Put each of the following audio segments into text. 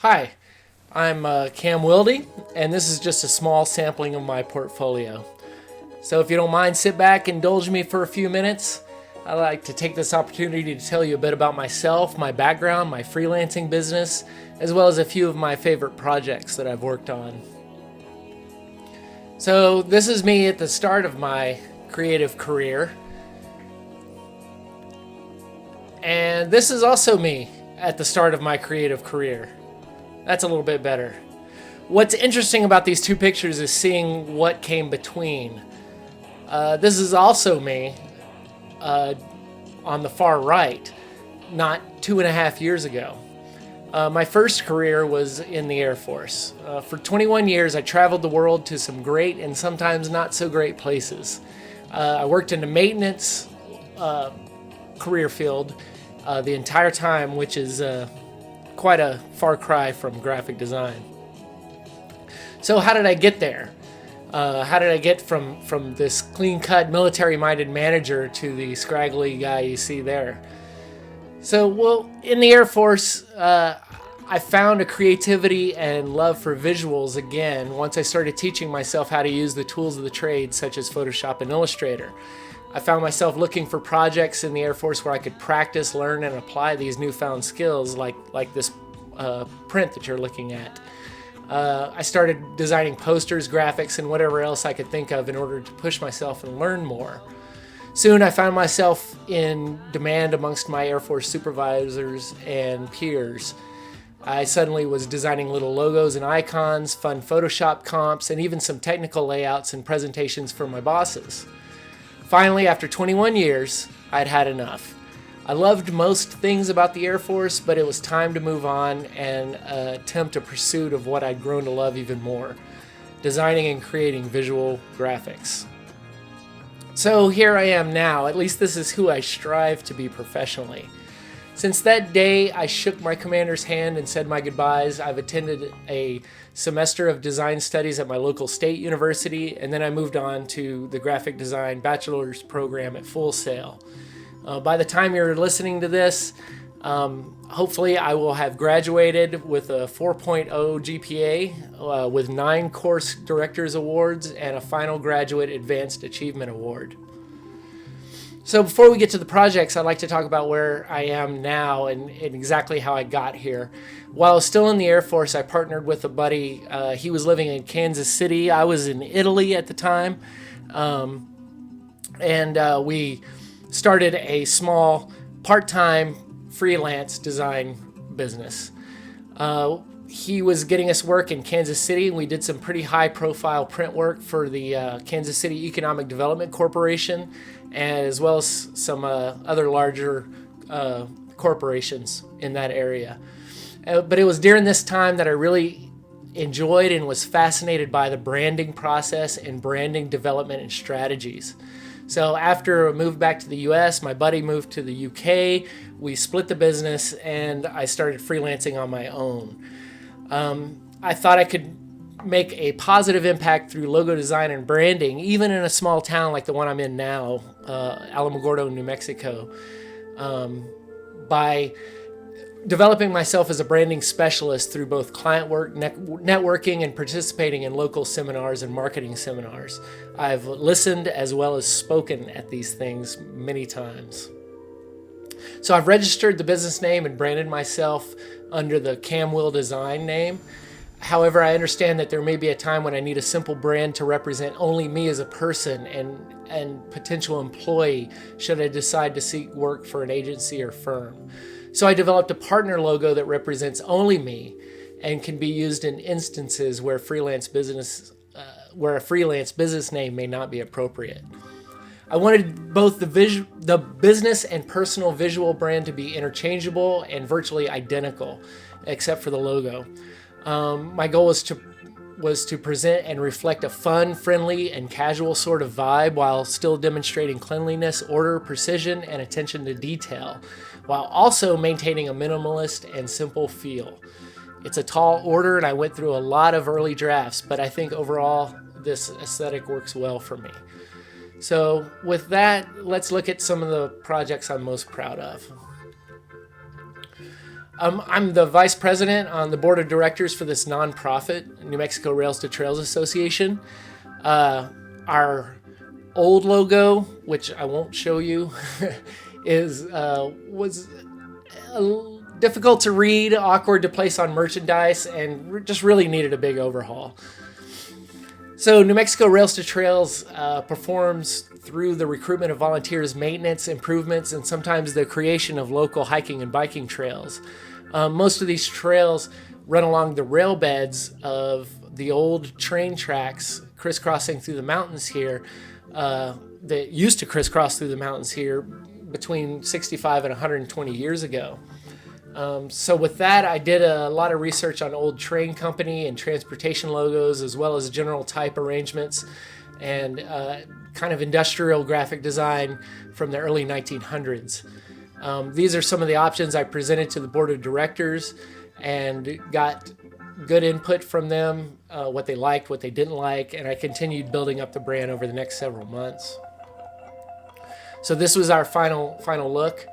Hi, I'm Cam Wilde, and this is just a small sampling of my portfolio. So if you don't mind, sit back, indulge me for a few minutes. I'd like to take this opportunity to tell you a bit about myself, my background, my freelancing business, as well as a few of my favorite projects that I've worked on. So this is me at the start of my creative career. And this is also me at the start of my creative career. That's a little bit better. What's interesting about these two pictures is seeing what came between. This is also me on the far right, not 2.5 years ago. My first career was in the Air Force. For 21 years, I traveled the world to some great and sometimes not so great places. I worked in the maintenance career field the entire time, which is quite a far cry from graphic design. So how did I get there? How did I get from this clean-cut, military-minded manager to the scraggly guy you see there? So, well, in the Air Force, I found a creativity and love for visuals again once I started teaching myself how to use the tools of the trade, such as Photoshop and Illustrator. I found myself looking for projects in the Air Force where I could practice, learn, and apply these newfound skills like this print that you're looking at. I started designing posters, graphics, and whatever else I could think of in order to push myself and learn more. Soon I found myself in demand amongst my Air Force supervisors and peers. I suddenly was designing little logos and icons, fun Photoshop comps, and even some technical layouts and presentations for my bosses. Finally, after 21 years, I'd had enough. I loved most things about the Air Force, but it was time to move on and attempt a pursuit of what I'd grown to love even more, designing and creating visual graphics. So here I am now. At least this is who I strive to be professionally. Since that day I shook my commander's hand and said my goodbyes, I've attended a semester of design studies at my local state university, and then I moved on to the graphic design bachelor's program at Full Sail. By the time you're listening to this, hopefully I will have graduated with a 4.0 GPA with 9 course director's awards and a final graduate advanced achievement award. So before we get to the projects, I'd like to talk about where I am now and exactly how I got here. While I was still in the Air Force, I partnered with a buddy. He was living in Kansas City. I was in Italy at the time. And we started a small part-time freelance design business. He was getting us work in Kansas City, and we did some pretty high-profile print work for the Kansas City Economic Development Corporation, as well as some other larger corporations in that area. But it was during this time that I really enjoyed and was fascinated by the branding process and branding development and strategies. So after I moved back to the US, my buddy moved to the UK, we split the business, and I started freelancing on my own. I thought I could make a positive impact through logo design and branding, even in a small town like the one I'm in now, Alamogordo, New Mexico, by developing myself as a branding specialist through both client work, networking, and participating in local seminars and marketing seminars. I've listened as well as spoken at these things many times. So I've registered the business name and branded myself under the Cam Will Design name. However, I understand that there may be a time when I need a simple brand to represent only me as a person and potential employee should I decide to seek work for an agency or firm. So I developed a partner logo that represents only me and can be used in instances where a freelance business name may not be appropriate. I wanted both the business and personal visual brand to be interchangeable and virtually identical, except for the logo. My goal was to present and reflect a fun, friendly, and casual sort of vibe while still demonstrating cleanliness, order, precision, and attention to detail, while also maintaining a minimalist and simple feel. It's a tall order, and I went through a lot of early drafts, but I think overall this aesthetic works well for me. So with that, let's look at some of the projects I'm most proud of. I'm the vice president on the board of directors for this nonprofit, New Mexico Rails to Trails Association. Our old logo, which I won't show you, was difficult to read, awkward to place on merchandise, and just really needed a big overhaul. So New Mexico Rails to Trails performs through the recruitment of volunteers, maintenance, improvements, and sometimes the creation of local hiking and biking trails. Most of these trails run along the rail beds of the old train tracks crisscrossing through the mountains here, that used to crisscross through the mountains here between 65 and 120 years ago. So with that, I did a lot of research on old train company and transportation logos, as well as general type arrangements and kind of industrial graphic design from the early 1900s. These are some of the options I presented to the board of directors and got good input from them, what they liked, what they didn't like, and I continued building up the brand over the next several months. So this was our final look.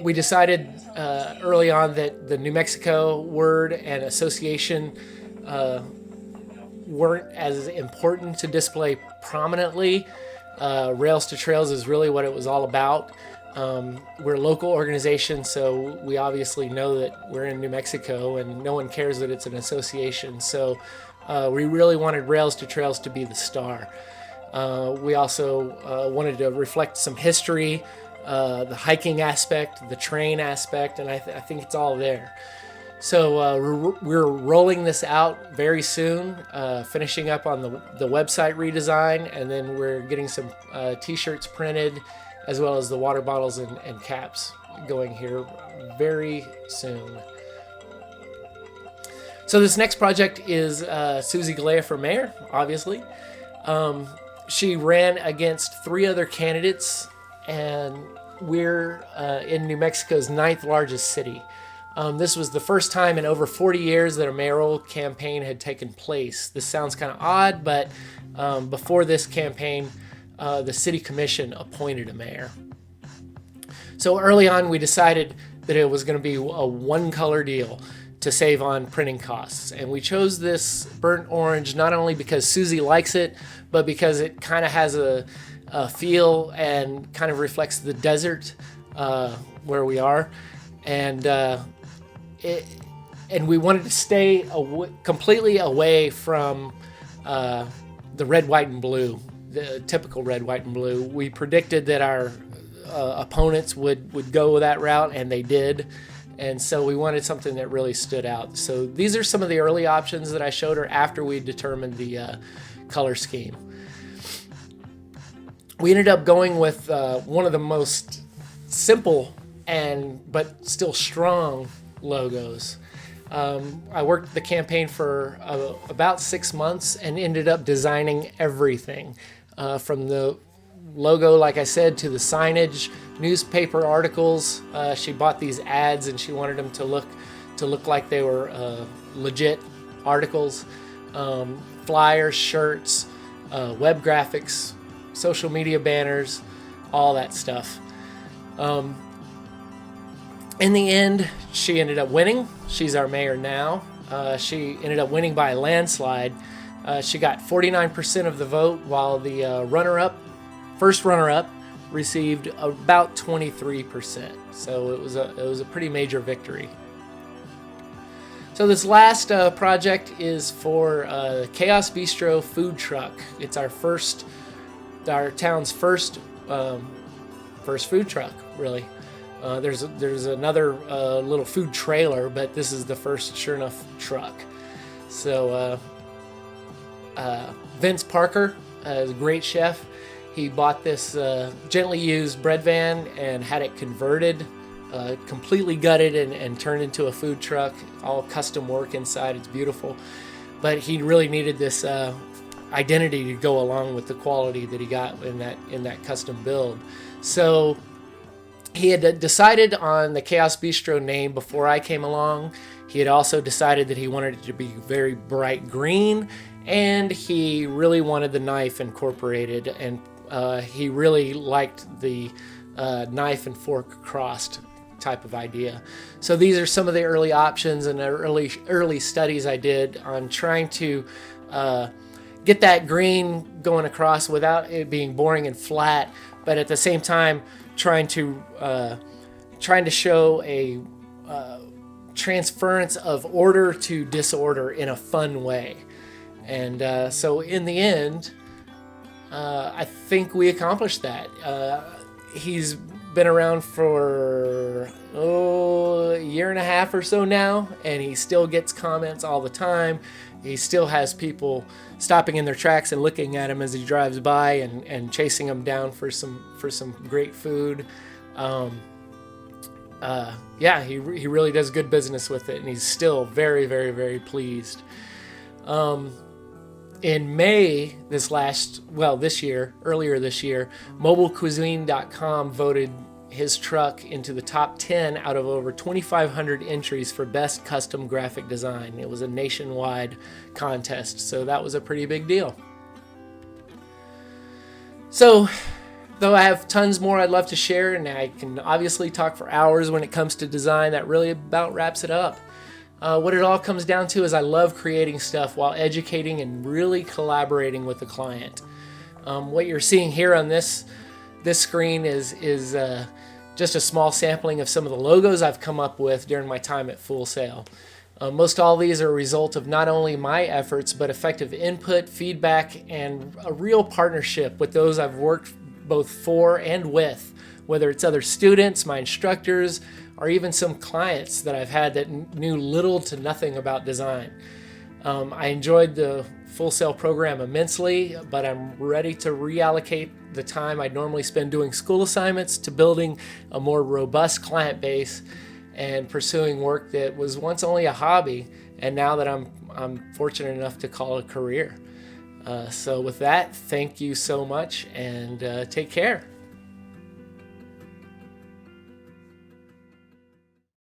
We decided early on that the New Mexico word and association weren't as important to display prominently. Rails to Trails is really what it was all about. We're a local organization, so we obviously know that we're in New Mexico, and no one cares that it's an association. So we really wanted Rails to Trails to be the star. We also wanted to reflect some history, the hiking aspect, the train aspect, and I think it's all there. So we're rolling this out very soon, finishing up on the website redesign, and then we're getting some t-shirts printed, as well as the water bottles and caps going here very soon. So this next project is Susie Galea for mayor, obviously. She ran against 3 other candidates, and we're in New Mexico's 9th largest city. This was the first time in over 40 years that a mayoral campaign had taken place. This sounds kind of odd, but before this campaign, the city commission appointed a mayor. So early on, we decided that it was going to be a one-color deal to save on printing costs. And we chose this burnt orange not only because Susie likes it, but because it kind of has a feel and kind of reflects the desert where we are. And we wanted to stay completely away from the red, white, and blue, the typical red, white, and blue. We predicted that our opponents would go that route, and they did. And so we wanted something that really stood out. So these are some of the early options that I showed her after we determined the color scheme. We ended up going with one of the most simple but still strong logos. I worked the campaign for about 6 months and ended up designing everything from the logo, like I said, to the signage, newspaper articles. She bought these ads and she wanted them to look like they were legit articles, flyers, shirts, web graphics, social media banners, all that stuff. In the end, she ended up winning. She's our mayor now. She ended up winning by a landslide. She got 49% of the vote, while the first runner-up, received about 23%. So it was a pretty major victory. So this last project is for Chaos Bistro food truck. It's our town's first food truck, really. There's another little food trailer, but this is the first sure enough truck. So Vince Parker is a great chef. He bought this gently used bread van and had it converted, completely gutted and turned into a food truck, all custom work inside. It's beautiful. But he really needed this identity to go along with the quality that he got in that custom build. So he had decided on the Chaos Bistro name before I came along. He had also decided that he wanted it to be very bright green, and he really wanted the knife incorporated, and he really liked the knife and fork crossed type of idea. So these are some of the early options and the early studies I did on trying to get that green going across without it being boring and flat, but at the same time trying to show a transference of order to disorder in a fun way. And so in the end, I think we accomplished that. He's been around for a year and a half or so now, and he still gets comments all the time. He still has people stopping in their tracks and looking at him as he drives by and chasing him down for some great food. He really does good business with it, and he's still very, very, very pleased. In May earlier this year, mobilecuisine.com voted his truck into the top 10 out of over 2,500 entries for best custom graphic design. It was a nationwide contest, so that was a pretty big deal. So, though I have tons more I'd love to share, and I can obviously talk for hours when it comes to design, that really about wraps it up. What it all comes down to is I love creating stuff while educating and really collaborating with the client. What you're seeing here on this screen is just a small sampling of some of the logos I've come up with during my time at Full Sail. Most all these are a result of not only my efforts, but effective input, feedback, and a real partnership with those I've worked both for and with, whether it's other students, my instructors, or even some clients that I've had that knew little to nothing about design. I enjoyed the Full Sail program immensely, but I'm ready to reallocate the time I'd normally spend doing school assignments to building a more robust client base and pursuing work that was once only a hobby, and now that I'm fortunate enough to call it a career. So with that, thank you so much, and take care.